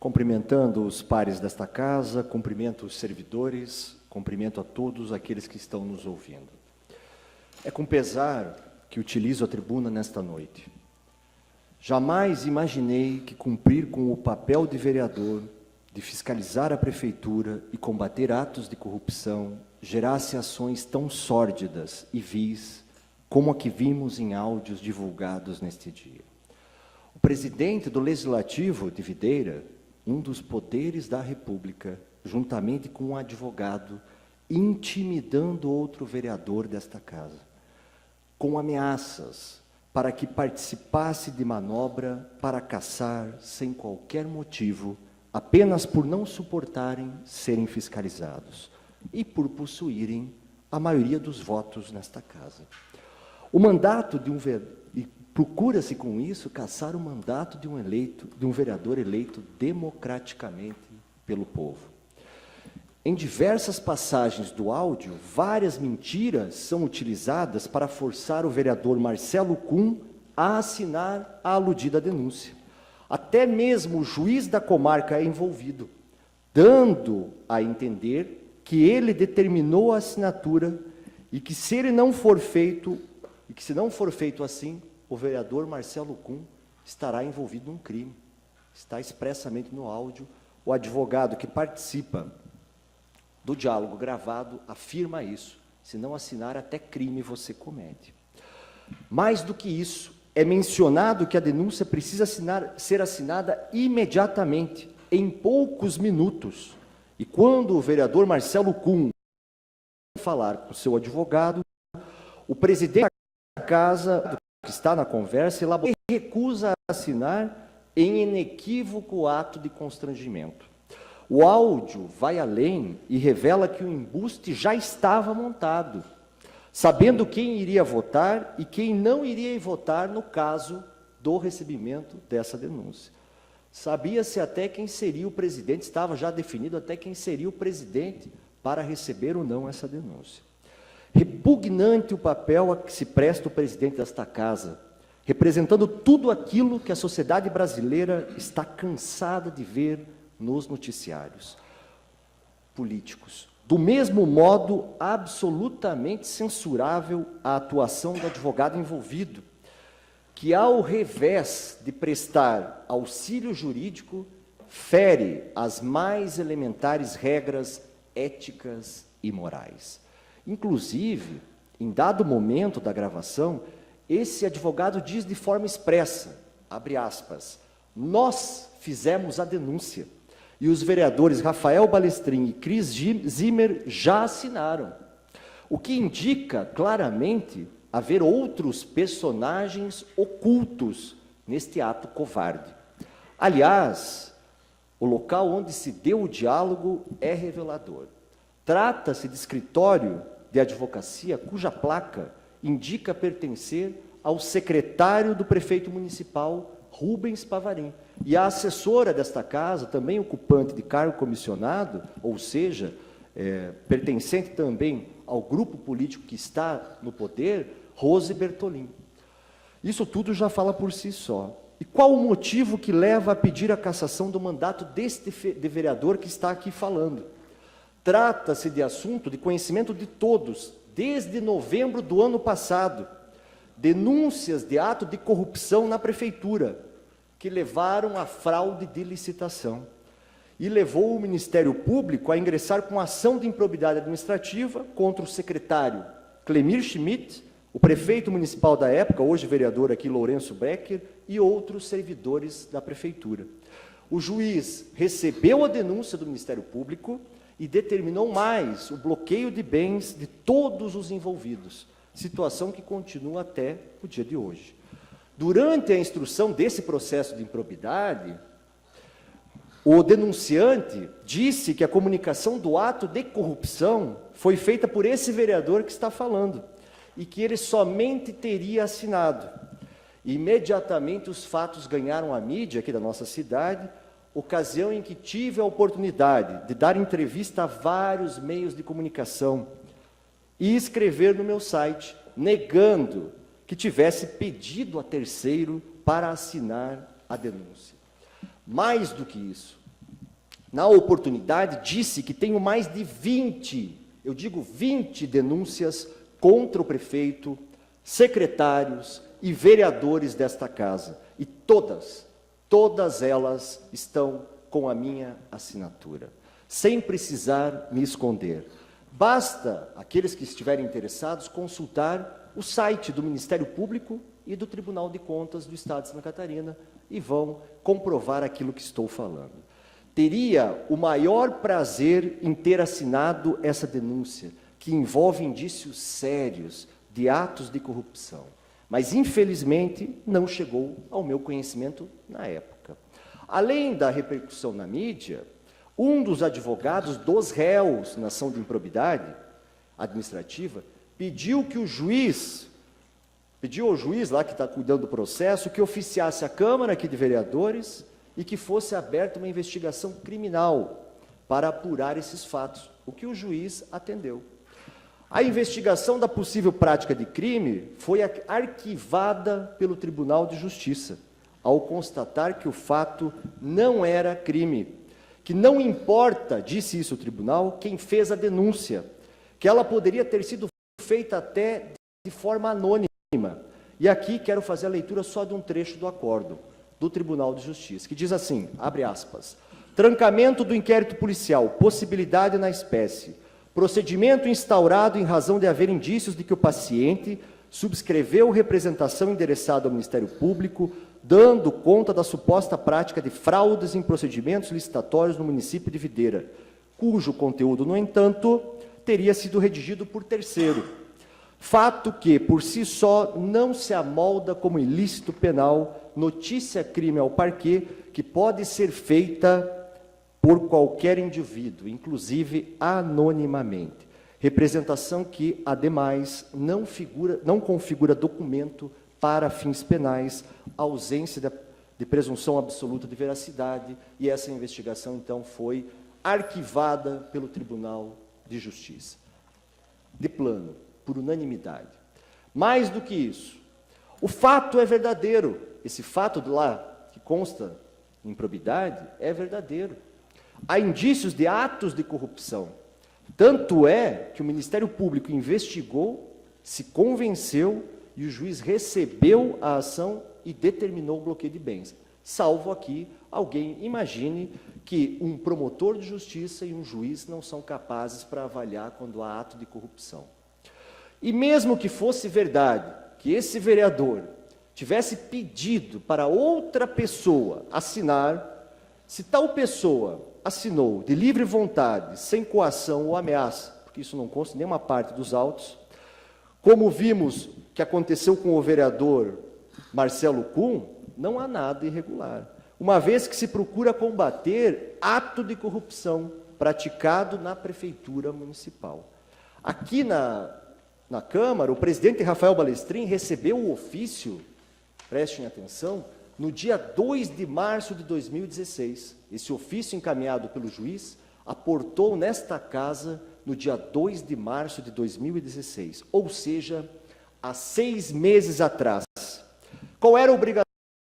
Cumprimentando os pares desta casa, cumprimento os servidores, cumprimento a todos aqueles que estão nos ouvindo. É com pesar que utilizo a tribuna nesta noite. Jamais imaginei que cumprir com o papel de vereador, de fiscalizar a prefeitura e combater atos de corrupção, gerasse ações tão sórdidas e vis como a que vimos em áudios divulgados neste dia. O presidente do Legislativo de Videira, um dos poderes da República, juntamente com um advogado, intimidando outro vereador desta casa, com ameaças para que participasse de manobra para caçar, sem qualquer motivo, apenas por não suportarem serem fiscalizados e por possuírem a maioria dos votos nesta casa. O mandato de um vereador, e procura-se com isso caçar o mandato de um vereador eleito democraticamente pelo povo. Em diversas passagens do áudio, várias mentiras são utilizadas para forçar o vereador Marcelo Kuhn a assinar a aludida denúncia. Até mesmo o juiz da comarca é envolvido, dando a entender que ele determinou a assinatura e que se não for feito assim, o vereador Marcelo Kuhn estará envolvido num crime. Está expressamente no áudio. O advogado que participa do diálogo gravado afirma isso. Se não assinar, até crime você comete. Mais do que isso, é mencionado que a denúncia precisa ser assinada imediatamente, em poucos minutos. E quando o vereador Marcelo Kuhn falar com o seu advogado, o presidente da casa, que está na conversa, ele recusa a assinar em inequívoco ato de constrangimento. O áudio vai além e revela que o embuste já estava montado, sabendo quem iria votar e quem não iria votar no caso do recebimento dessa denúncia. Sabia-se até quem seria o presidente, estava já definido até quem seria o presidente para receber ou não essa denúncia. Repugnante o papel a que se presta o presidente desta casa, representando tudo aquilo que a sociedade brasileira está cansada de ver nos noticiários políticos. Do mesmo modo, absolutamente censurável a atuação do advogado envolvido, que, ao revés de prestar auxílio jurídico, fere as mais elementares regras éticas e morais. Inclusive, em dado momento da gravação, esse advogado diz de forma expressa, abre aspas, nós fizemos a denúncia e os vereadores Rafael Balestrin e Cris Zimmer já assinaram, o que indica claramente haver outros personagens ocultos neste ato covarde. Aliás, o local onde se deu o diálogo é revelador. Trata-se de escritório de advocacia cuja placa indica pertencer ao secretário do prefeito municipal, Rubens Pavarim. E a assessora desta casa, também ocupante de cargo comissionado, ou seja, pertencente também ao grupo político que está no poder, Rose Bertolin. Isso tudo já fala por si só. E qual o motivo que leva a pedir a cassação do mandato deste vereador que está aqui falando? Trata-se de assunto de conhecimento de todos, desde novembro do ano passado. Denúncias de ato de corrupção na prefeitura, que levaram à fraude de licitação. E levou o Ministério Público a ingressar com ação de improbidade administrativa contra o secretário Clemir Schmidt, o prefeito municipal da época, hoje vereador aqui, Lourenço Becker, e outros servidores da prefeitura. O juiz recebeu a denúncia do Ministério Público e determinou mais o bloqueio de bens de todos os envolvidos, situação que continua até o dia de hoje. Durante a instrução desse processo de improbidade, o denunciante disse que a comunicação do ato de corrupção foi feita por esse vereador que está falando, e que ele somente teria assinado. Imediatamente os fatos ganharam a mídia aqui da nossa cidade, ocasião em que tive a oportunidade de dar entrevista a vários meios de comunicação e escrever no meu site, negando que tivesse pedido a terceiro para assinar a denúncia. Mais do que isso, na oportunidade, disse que tenho mais de 20, eu digo 20 denúncias contra o prefeito, secretários e vereadores desta casa. E todas elas estão com a minha assinatura, sem precisar me esconder. Basta, aqueles que estiverem interessados, consultar o site do Ministério Público e do Tribunal de Contas do Estado de Santa Catarina e vão comprovar aquilo que estou falando. Teria o maior prazer em ter assinado essa denúncia, que envolve indícios sérios de atos de corrupção, mas, infelizmente, não chegou ao meu conhecimento na época. Além da repercussão na mídia, um dos advogados dos réus na ação de improbidade administrativa pediu ao juiz lá que está cuidando do processo que oficiasse a Câmara aqui de Vereadores e que fosse aberta uma investigação criminal para apurar esses fatos, o que o juiz atendeu. A investigação da possível prática de crime foi arquivada pelo Tribunal de Justiça, ao constatar que o fato não era crime, que não importa, disse isso o tribunal, quem fez a denúncia, que ela poderia ter sido feita até de forma anônima. E aqui quero fazer a leitura só de um trecho do acórdão do Tribunal de Justiça, que diz assim, abre aspas, trancamento do inquérito policial, possibilidade na espécie, procedimento instaurado em razão de haver indícios de que o paciente subscreveu representação endereçada ao Ministério Público, dando conta da suposta prática de fraudes em procedimentos licitatórios no município de Videira, cujo conteúdo, no entanto, teria sido redigido por terceiro. Fato que, por si só, não se amolda como ilícito penal, notícia-crime ao parquê, que pode ser feita por qualquer indivíduo, inclusive anonimamente. Representação que, ademais, não configura documento para fins penais, ausência de presunção absoluta de veracidade, e essa investigação, então, foi arquivada pelo Tribunal de Justiça. De plano, por unanimidade. Mais do que isso, o fato é verdadeiro. Esse fato de lá, que consta em improbidade, é verdadeiro. Há indícios de atos de corrupção. Tanto é que o Ministério Público investigou, se convenceu e o juiz recebeu a ação e determinou o bloqueio de bens. Salvo aqui, alguém imagine que um promotor de justiça e um juiz não são capazes para avaliar quando há ato de corrupção. E mesmo que fosse verdade que esse vereador tivesse pedido para outra pessoa assinar, se tal pessoa assinou de livre vontade, sem coação ou ameaça, porque isso não consta em nenhuma parte dos autos, como vimos que aconteceu com o vereador Marcelo Kuhn, não há nada irregular, uma vez que se procura combater ato de corrupção praticado na prefeitura municipal. Aqui na Câmara, o presidente Rafael Balestrin recebeu o ofício, prestem atenção, no dia 2 de março de 2016. Esse ofício encaminhado pelo juiz aportou nesta casa no dia 2 de março de 2016, ou seja, há 6 meses atrás. Qual era a obrigação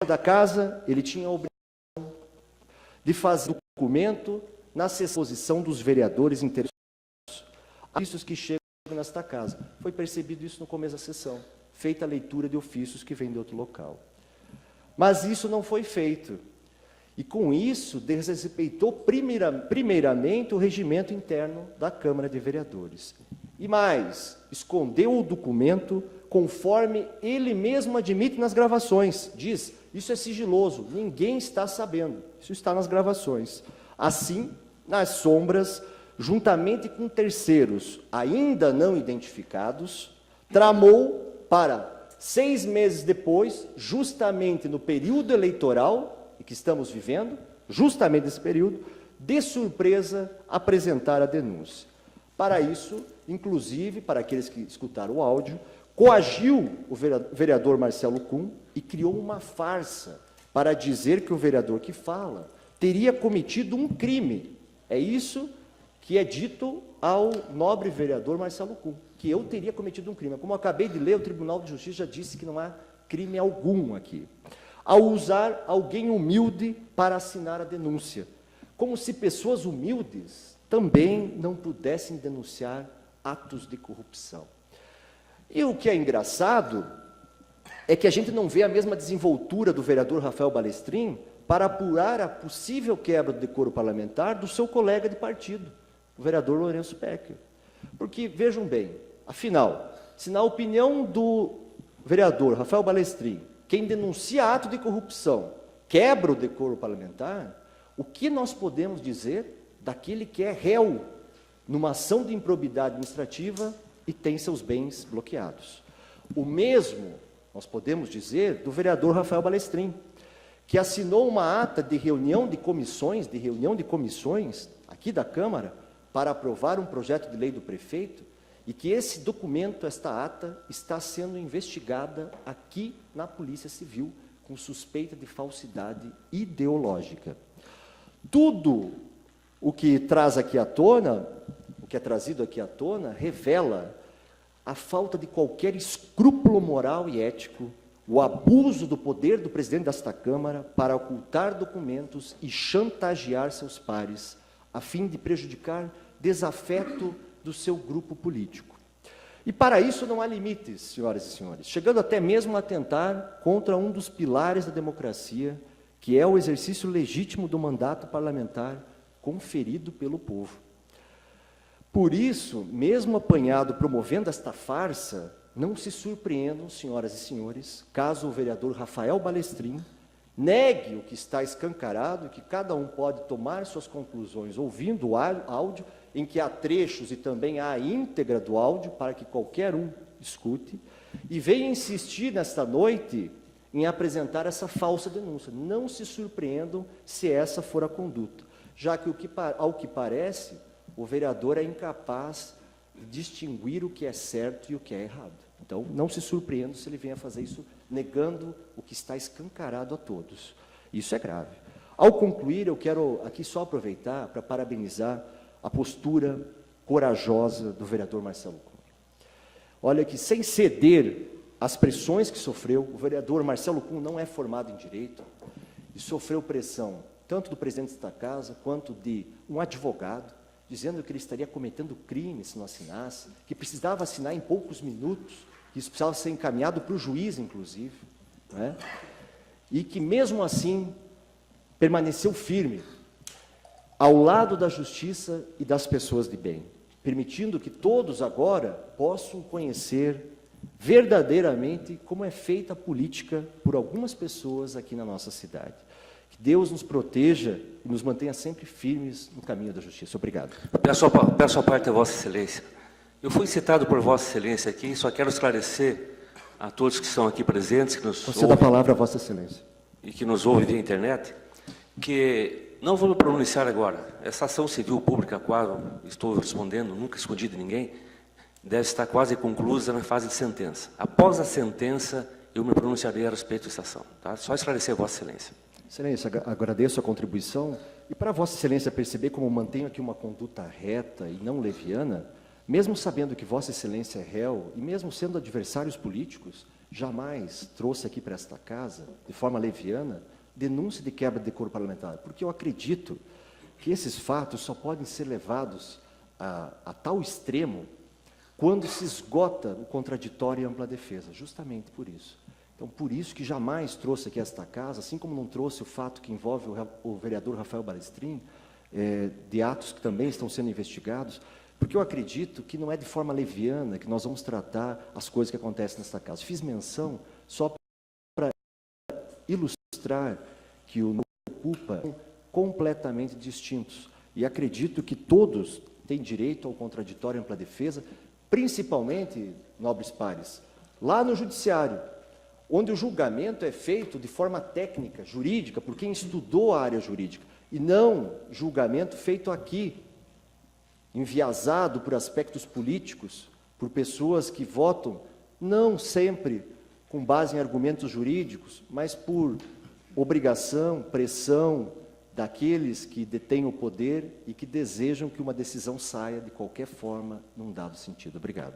da casa? Ele tinha a obrigação de fazer o documento na exposição dos vereadores interessados. Ofícios que chegam nesta casa. Foi percebido isso no começo da sessão, feita a leitura de ofícios que vêm de outro local. Mas isso não foi feito. E com isso, desrespeitou primeiramente o regimento interno da Câmara de Vereadores. E mais, escondeu o documento conforme ele mesmo admite nas gravações. Diz, isso é sigiloso, ninguém está sabendo. Isso está nas gravações. Assim, nas sombras, juntamente com terceiros ainda não identificados, tramou para 6 meses depois, justamente no período eleitoral que estamos vivendo, justamente nesse período, de surpresa, apresentar a denúncia. Para isso, inclusive, para aqueles que escutaram o áudio, coagiu o vereador Marcelo Kuhn e criou uma farsa para dizer que o vereador que fala teria cometido um crime. É isso que é dito ao nobre vereador Marcelo Kuhn, que eu teria cometido um crime. Como eu acabei de ler, o Tribunal de Justiça já disse que não há crime algum aqui. Ao usar alguém humilde para assinar a denúncia, como se pessoas humildes também não pudessem denunciar atos de corrupção. E o que é engraçado é que a gente não vê a mesma desenvoltura do vereador Rafael Balestrin para apurar a possível quebra do decoro parlamentar do seu colega de partido, o vereador Lourenço Pecker. Porque, vejam bem, afinal, se na opinião do vereador Rafael Balestrin, quem denuncia ato de corrupção quebra o decoro parlamentar, o que nós podemos dizer daquele que é réu numa ação de improbidade administrativa e tem seus bens bloqueados? O mesmo nós podemos dizer do vereador Rafael Balestrin, que assinou uma ata de reunião de comissões aqui da Câmara para aprovar um projeto de lei do prefeito, e que esse documento, esta ata, está sendo investigada aqui na Polícia Civil com suspeita de falsidade ideológica. Tudo o que traz aqui à tona, o que é trazido aqui à tona, revela a falta de qualquer escrúpulo moral e ético, o abuso do poder do presidente desta Câmara para ocultar documentos e chantagear seus pares, a fim de prejudicar desafeto do seu grupo político. E para isso não há limites, senhoras e senhores, chegando até mesmo a atentar contra um dos pilares da democracia, que é o exercício legítimo do mandato parlamentar conferido pelo povo. Por isso, mesmo apanhado promovendo esta farsa, não se surpreendam, senhoras e senhores, caso o vereador Rafael Balestrin negue o que está escancarado, que cada um pode tomar suas conclusões ouvindo o áudio, em que há trechos e também há a íntegra do áudio, para que qualquer um escute, e venha insistir nesta noite em apresentar essa falsa denúncia. Não se surpreendam se essa for a conduta, já que, ao que parece, o vereador é incapaz de distinguir o que é certo e o que é errado. Então, não se surpreendam se ele venha fazer isso negando o que está escancarado a todos. Isso é grave. Ao concluir, eu quero aqui só aproveitar para parabenizar a postura corajosa do vereador Marcelo Cunha. Olha que, sem ceder às pressões que sofreu, o vereador Marcelo Cunha não é formado em direito e sofreu pressão tanto do presidente da casa quanto de um advogado, dizendo que ele estaria cometendo crime se não assinasse, que precisava assinar em poucos minutos, que isso precisava ser encaminhado para o juiz, inclusive, né? E que, mesmo assim, permaneceu firme ao lado da justiça e das pessoas de bem, permitindo que todos agora possam conhecer verdadeiramente como é feita a política por algumas pessoas aqui na nossa cidade. Que Deus nos proteja e nos mantenha sempre firmes no caminho da justiça. Obrigado. Peço a parte a Vossa Excelência. Eu fui citado por Vossa Excelência aqui, só quero esclarecer a todos que estão aqui presentes, que nos ouvem, dá a palavra a Vossa Excelência. E que nos ouvem via internet, que não vou me pronunciar agora. Essa ação civil pública a qual estou respondendo, nunca escondi de ninguém, deve estar quase conclusa na fase de sentença. Após a sentença, eu me pronunciarei a respeito dessa ação. Tá? Só esclarecer a Vossa Excelência. Excelência, agradeço a contribuição. E para Vossa Excelência perceber como mantenho aqui uma conduta reta e não leviana, mesmo sabendo que Vossa Excelência é réu, e mesmo sendo adversários políticos, jamais trouxe aqui para esta casa, de forma leviana, denúncia de quebra de decoro parlamentar, porque eu acredito que esses fatos só podem ser levados a tal extremo quando se esgota o contraditório e a ampla defesa, justamente por isso. Então, por isso que jamais trouxe aqui a esta casa, assim como não trouxe o fato que envolve o vereador Rafael Balestrin, de atos que também estão sendo investigados, porque eu acredito que não é de forma leviana que nós vamos tratar as coisas que acontecem nesta casa. Fiz menção só para ilustrar que o número ocupa completamente distintos. E acredito que todos têm direito ao contraditório e ampla defesa, principalmente, nobres pares, lá no judiciário, onde o julgamento é feito de forma técnica, jurídica, por quem estudou a área jurídica, e não julgamento feito aqui, enviesado por aspectos políticos, por pessoas que votam, não sempre com base em argumentos jurídicos, mas por obrigação, pressão daqueles que detêm o poder e que desejam que uma decisão saia de qualquer forma num dado sentido. Obrigado.